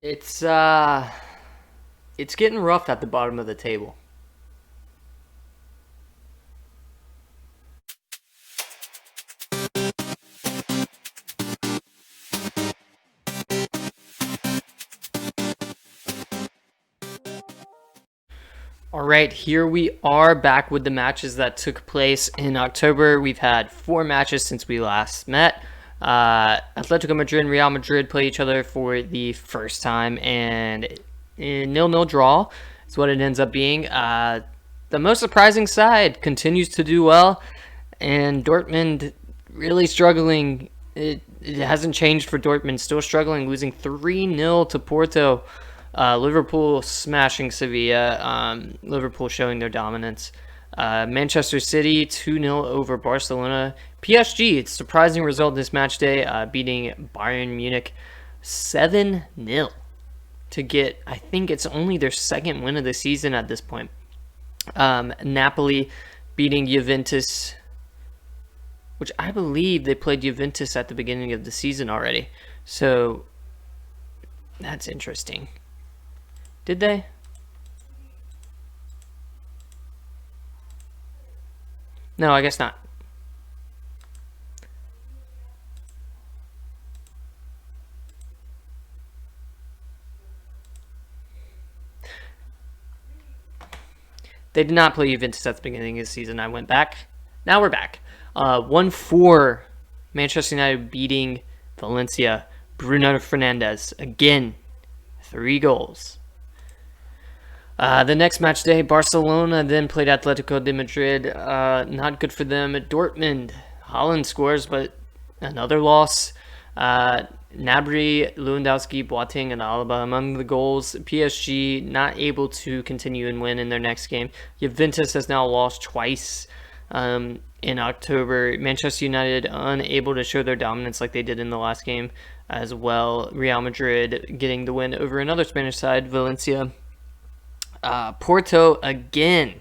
It's uh it's getting rough at the bottom of the table. All right, here we are back with the matches that took place in October. We've had 4 matches since we last met. Atletico Madrid and Real Madrid play each other for the first time, and a 0-0 draw is what it ends up being. The most surprising side continues to do well, and Dortmund really struggling. It hasn't changed for Dortmund, still struggling, losing 3-0 to Porto. Liverpool smashing Sevilla. Liverpool showing their dominance. Manchester City 2-0 over Barcelona. PSG, it's a surprising result this match day, beating Bayern Munich 7-0 to get, I think it's only their second win of the season at this point. Napoli beating Juventus, which I believe they played Juventus at the beginning of the season already. So that's interesting. Did they? No, I guess not. They did not play Juventus at the beginning of the season. I went back. Now we're back. 1-4. Manchester United beating Valencia. Bruno Fernandes. Again, 3 goals. The next match day, Barcelona then played Atletico De Madrid. Not good for them. Dortmund, Haaland scores, but another loss. Gnabry, Lewandowski, Boateng, and Alaba among the goals. PSG not able to continue and win in their next game. Juventus has now lost twice in October. Manchester United unable to show their dominance like they did in the last game as well. Real Madrid getting the win over another Spanish side, Valencia. Porto again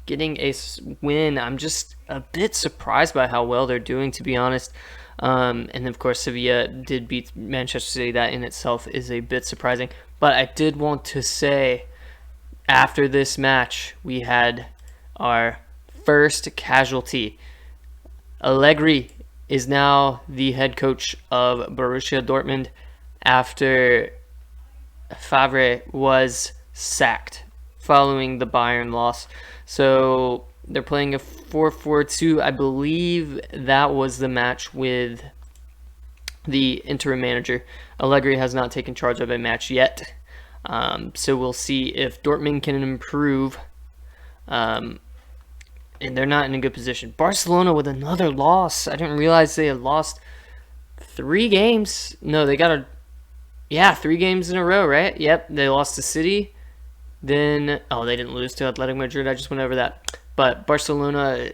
getting a win. I'm just a bit surprised by how well they're doing, to be honest. And of course, Sevilla did beat Manchester City. That in itself is a bit surprising. But I did want to say, after this match, we had our first casualty. Allegri is now the head coach of Borussia Dortmund after Favre was sacked following the Bayern loss. So they're playing a 4-4-2. I believe that was the match with the interim manager. Allegri has not taken charge of a match yet. So we'll see if Dortmund can improve. And they're not in a good position. Barcelona with another loss. I didn't realize they had lost 3 games. No, they got 3 games in a row, right? Yep, they lost to City. Then, they didn't lose to Atletico Madrid. I just went over that. But Barcelona,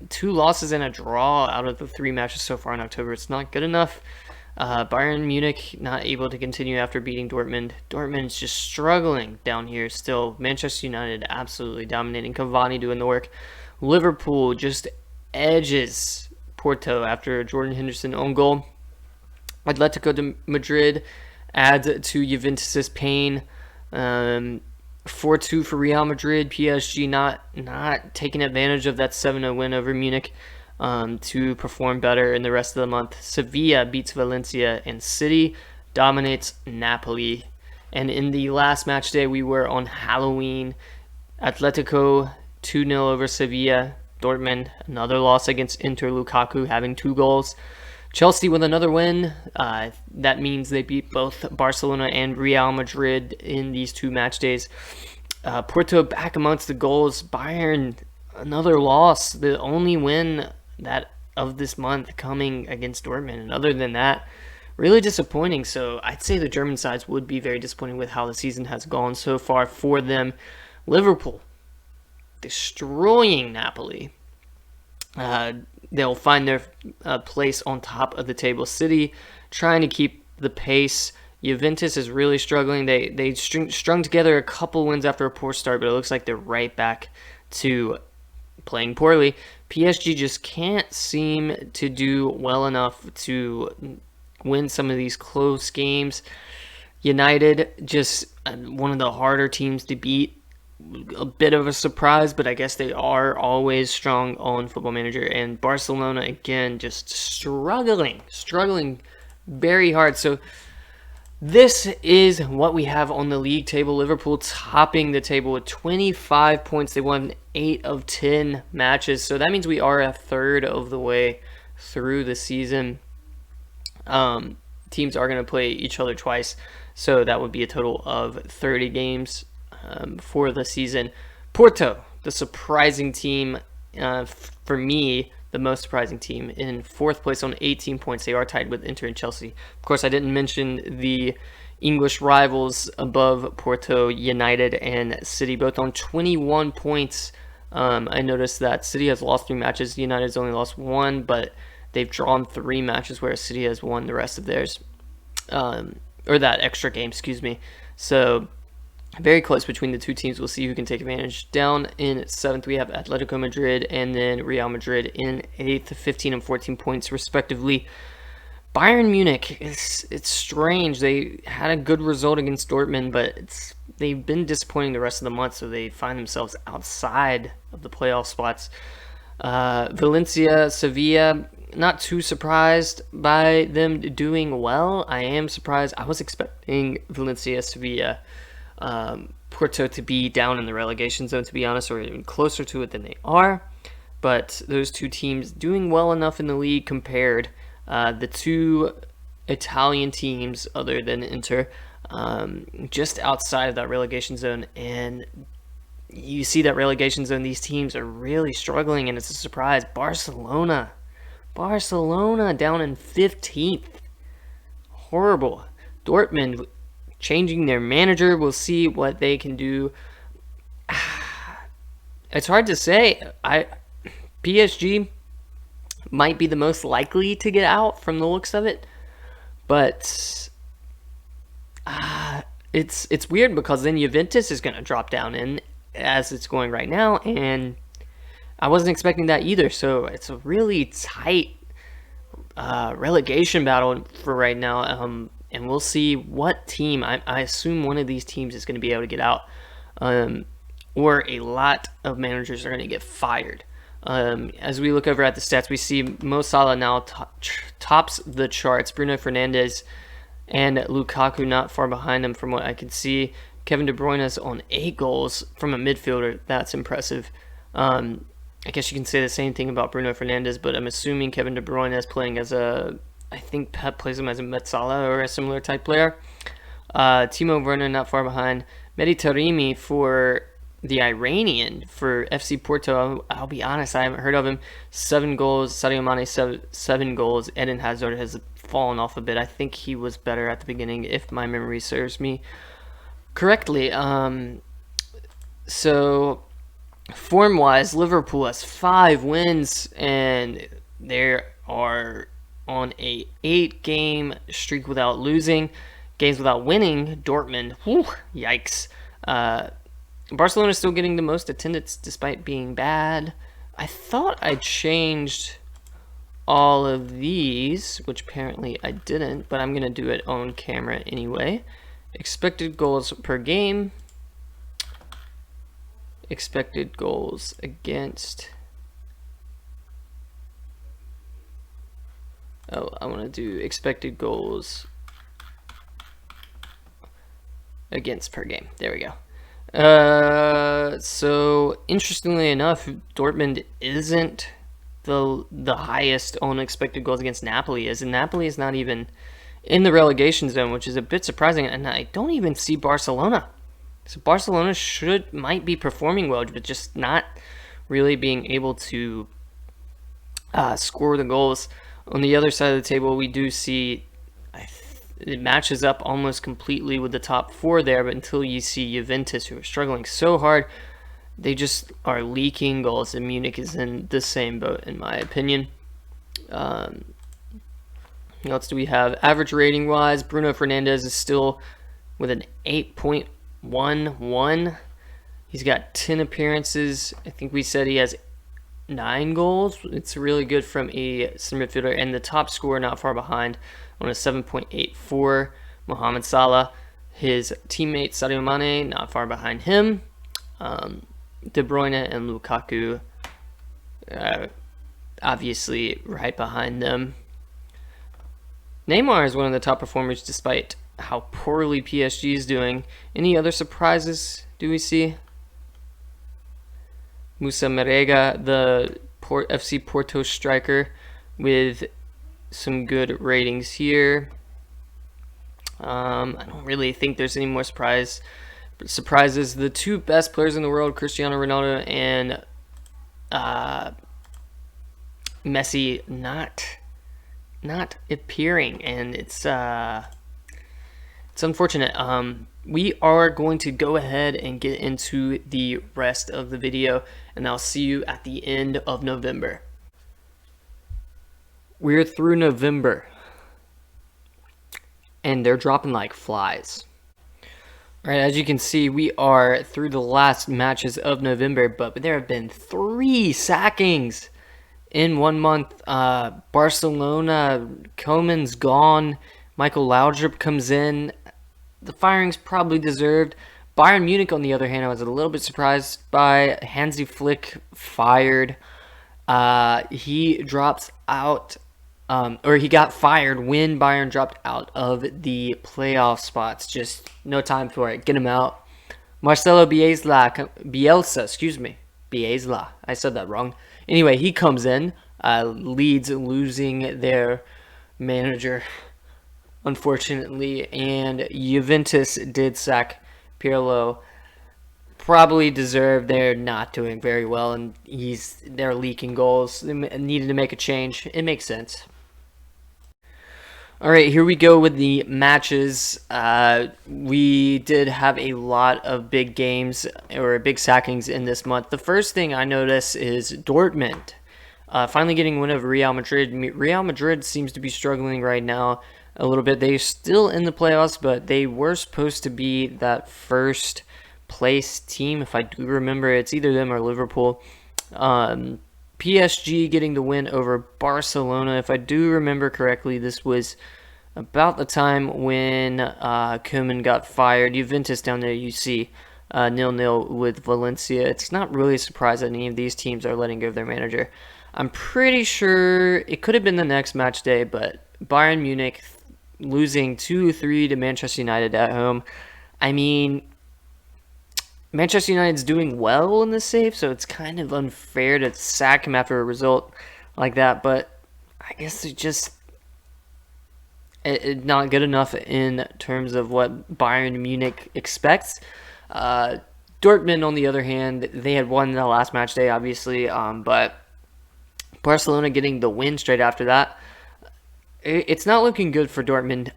2 losses and a draw out of the 3 matches so far in October. It's not good enough. Bayern Munich not able to continue after beating Dortmund. Dortmund's just struggling down here still. Manchester United absolutely dominating. Cavani doing the work. Liverpool just edges Porto after Jordan Henderson own goal. Atletico de Madrid adds to Juventus's pain. 4-2 for Real Madrid. PSG not taking advantage of that 7-0 win over Munich to perform better in the rest of the month. Sevilla beats Valencia, and City dominates Napoli. And in the last match day, we were on Halloween. Atletico 2-0 over Sevilla. Dortmund, another loss against Inter, Lukaku having 2 goals. Chelsea with another win. That means they beat both Barcelona and Real Madrid in these 2 match days. Porto back amongst the goals. Bayern, another loss. The only win that of this month coming against Dortmund. And other than that, really disappointing. So I'd say the German sides would be very disappointed with how the season has gone so far for them. Liverpool destroying Napoli. They'll find their place on top of the table. City trying to keep the pace. Juventus is really struggling. They strung together a couple wins after a poor start, but it looks like they're right back to playing poorly. PSG just can't seem to do well enough to win some of these close games. United, just one of the harder teams to beat. A bit of a surprise, but I guess they are always strong on Football Manager. And Barcelona, again, just struggling very hard. So this is what we have on the league table. Liverpool topping the table with 25 points. They won 8 of 10 matches. So that means we are a third of the way through the season. Teams are going to play each other twice. So that would be a total of 30 games for the season. Porto, the surprising team, for me, the most surprising team, in 4th place on 18 points. They are tied with Inter and Chelsea. Of course, I didn't mention the English rivals above Porto, United and City, both on 21 points. I noticed that City has lost 3 matches. United's only lost 1, but they've drawn 3 matches, whereas City has won the rest of theirs. Or that extra game, excuse me. So very close between the two teams. We'll see who can take advantage. Down in 7th, we have Atletico Madrid and then Real Madrid in 8th, 15 and 14 points respectively. Bayern Munich, it's strange. They had a good result against Dortmund, but they've been disappointing the rest of the month, so they find themselves outside of the playoff spots. Valencia, Sevilla, not too surprised by them doing well. I am surprised. I was expecting Valencia, Sevilla, Porto to be down in the relegation zone, to be honest, or even closer to it than they are. But those two teams doing well enough in the league compared. The two Italian teams, other than Inter, just outside of that relegation zone. And you see that relegation zone, these teams are really struggling, and it's a surprise. Barcelona down in 15th. Horrible. Dortmund changing their manager. We'll see what they can do. It's hard to say. PSG might be the most likely to get out from the looks of it, but it's weird because then Juventus is going to drop down in as it's going right now, and I wasn't expecting that either. So it's a really tight relegation battle for right now. And we'll see what team. I assume one of these teams is going to be able to get out, or a lot of managers are going to get fired. As we look over at the stats, we see Mo Salah now tops the charts. Bruno Fernandes and Lukaku not far behind him from what I can see. Kevin De Bruyne is on 8 goals from a midfielder. That's impressive. I guess you can say the same thing about Bruno Fernandes, but I'm assuming Kevin De Bruyne is playing as I think Pep plays him as a Metzala or a similar type player. Timo Werner not far behind. Mehdi Taremi for the Iranian for FC Porto. I'll be honest, I haven't heard of him. 7 goals. Sadio Mane, 7 goals. Eden Hazard has fallen off a bit. I think he was better at the beginning, if my memory serves me correctly. So form-wise, Liverpool has 5 wins, and they are on a 8-game streak without losing. Games without winning. Dortmund, yikes. Barcelona is still getting the most attendance despite being bad. I thought I changed all of these, which apparently I didn't, but I'm going to do it on camera anyway. Expected goals per game. Expected goals against. Oh, I want to do expected goals against per game. There we go. So interestingly enough, Dortmund isn't the highest on expected goals against Napoli is, and Napoli is not even in the relegation zone, which is a bit surprising. And I don't even see Barcelona. So Barcelona might be performing well, but just not really being able to score the goals. On the other side of the table, we do see it matches up almost completely with the top 4 there, but until you see Juventus, who are struggling so hard, they just are leaking goals, and Munich is in the same boat, in my opinion. What else do we have? Average rating-wise, Bruno Fernandes is still with an 8.11. He's got 10 appearances. I think we said he has 9 goals. It's really good from a center midfielder, and the top scorer not far behind on a 7.84, Mohamed Salah. His teammate Sadio Mane not far behind him. De Bruyne and Lukaku obviously right behind them. Neymar is one of the top performers despite how poorly PSG is doing. Any other surprises do we see? Musa Marega, the FC Porto striker, with some good ratings here. I don't really think there's any more surprises. The two best players in the world, Cristiano Ronaldo and Messi, not appearing, and it's unfortunate. We are going to go ahead and get into the rest of the video, and I'll see you at the end of November. We're through November, and they're dropping like flies. All right, as you can see, we are through the last matches of November, but there have been 3 sackings in 1 month. Barcelona, Koeman's gone. Michael Laudrup comes in. The firing's probably deserved. Bayern Munich, on the other hand, I was a little bit surprised by. Hansi Flick fired. He drops out, or he got fired when Bayern dropped out of the playoff spots. Just no time for it. Get him out. Marcelo Bielsa, I said that wrong. Anyway, he comes in. Leeds losing their manager, unfortunately, and Juventus did sack Pirlo. Probably deserved. They're not doing very well, and they're leaking goals. They needed to make a change. It makes sense. All right, here we go with the matches. We did have a lot of big games or big sackings in this month. The first thing I notice is Dortmund finally getting one over Real Madrid. Real Madrid seems to be struggling right now a little bit. They're still in the playoffs, but they were supposed to be that first place team. If I do remember, it's either them or Liverpool. PSG getting the win over Barcelona. If I do remember correctly, this was about the time when Koeman got fired. Juventus down there, you see 0-0 with Valencia. It's not really a surprise that any of these teams are letting go of their manager. I'm pretty sure it could have been the next match day, but Bayern Munich losing 2-3 to Manchester United at home. I mean, Manchester United's doing well in the save, so it's kind of unfair to sack him after a result like that, but I guess it's not good enough in terms of what Bayern Munich expects. Dortmund, on the other hand, they had won the last match day, obviously, but Barcelona getting the win straight after that. It's not looking good for Dortmund.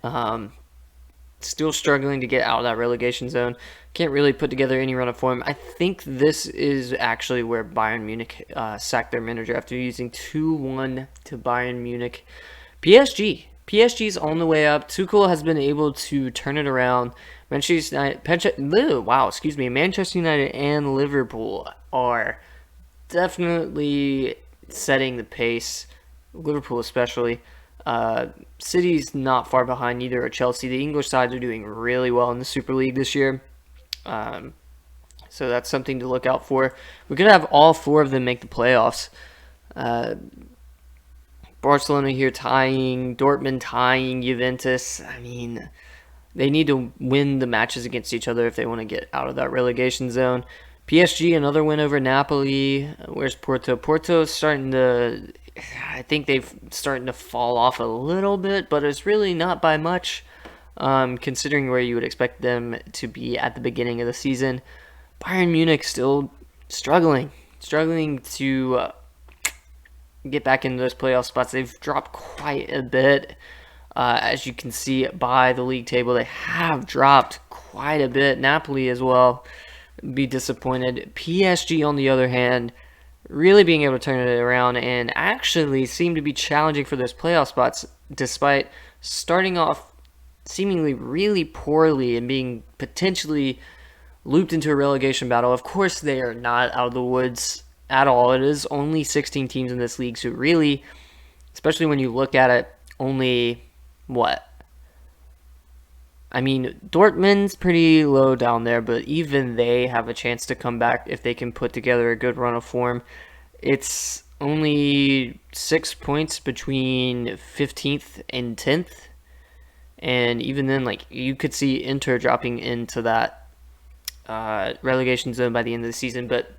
Still struggling to get out of that relegation zone. Can't really put together any run of form. I think this is actually where Bayern Munich sacked their manager after using 2-1 to Bayern Munich. PSG's on the way up. Tuchel has been able to turn it around. Manchester United and Liverpool are definitely setting the pace. Liverpool especially. City's not far behind, neither are Chelsea. The English sides are doing really well in the Super League this year. So that's something to look out for. We're going to have all 4 of them make the playoffs. Barcelona here tying, Dortmund tying, Juventus. I mean, they need to win the matches against each other if they want to get out of that relegation zone. PSG, another win over Napoli. Where's Porto? Porto's starting to... I think they've starting to fall off a little bit, but it's really not by much, considering where you would expect them to be at the beginning of the season. Bayern Munich still struggling to get back into those playoff spots. They've dropped quite a bit, as you can see by the league table. They have dropped quite a bit. Napoli as well, be disappointed. PSG, on the other hand, really being able to turn it around and actually seem to be challenging for those playoff spots despite starting off seemingly really poorly and being potentially looped into a relegation battle. Of course, they are not out of the woods at all. It is only 16 teams in this league, so really, especially when you look at it, only I mean, Dortmund's pretty low down there, but even they have a chance to come back if they can put together a good run of form. It's only 6 points between 15th and 10th. And even then, like, you could see Inter dropping into that relegation zone by the end of the season. But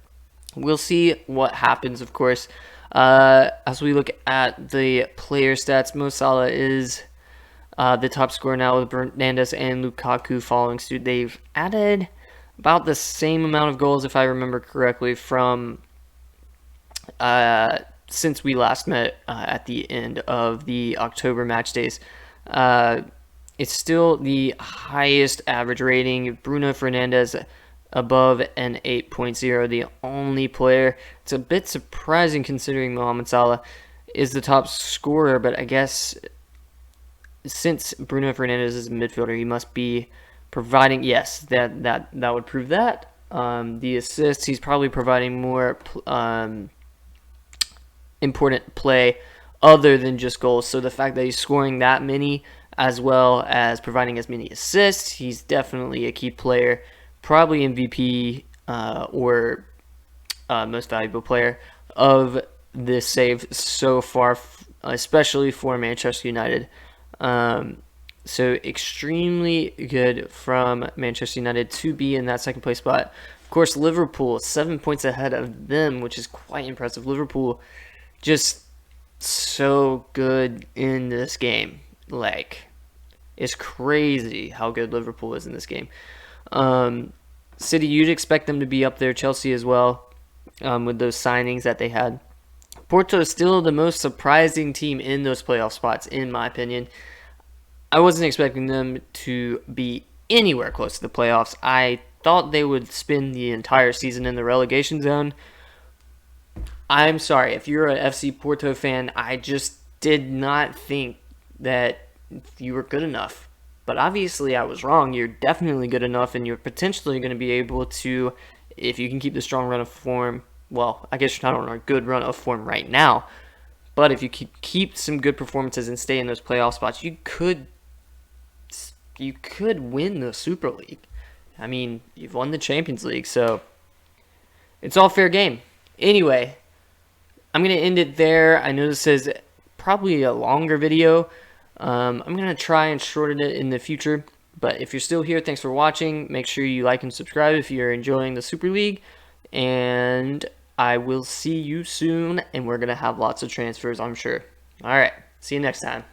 we'll see what happens, of course. As we look at the player stats, Mo Salah is the top scorer now with Fernandes and Lukaku following suit. They've added about the same amount of goals, if I remember correctly, from since we last met at the end of the October match days. It's still the highest average rating. Bruno Fernandes above an 8.0, the only player. It's a bit surprising considering Mohamed Salah is the top scorer, but I guess since Bruno Fernandes is a midfielder, he must be providing. Yes, that would prove that. The assists, he's probably providing more important play other than just goals. So the fact that he's scoring that many as well as providing as many assists, he's definitely a key player, probably MVP or most valuable player of this save so far, especially for Manchester United. So extremely good from Manchester United to be in that second place spot. Of course, Liverpool 7 points ahead of them, which is quite impressive. Liverpool just so good in this game. Like, it's crazy how good Liverpool is in this game. City, you'd expect them to be up there. Chelsea as well, with those signings that they had. Porto is still the most surprising team in those playoff spots, in my opinion. I wasn't expecting them to be anywhere close to the playoffs. I thought they would spend the entire season in the relegation zone. I'm sorry, if you're an FC Porto fan, I just did not think that you were good enough. But obviously I was wrong. You're definitely good enough, and you're potentially going to be able to, if you can keep the strong run of form, well, I guess you're not on a good run of form right now, but if you keep some good performances and stay in those playoff spots, you could win the Super League. I mean, you've won the Champions League, so it's all fair game. Anyway, I'm going to end it there. I know this is probably a longer video. I'm going to try and shorten it in the future. But if you're still here, thanks for watching. Make sure you like and subscribe if you're enjoying the Super League. And I will see you soon. And we're going to have lots of transfers, I'm sure. All right. See you next time.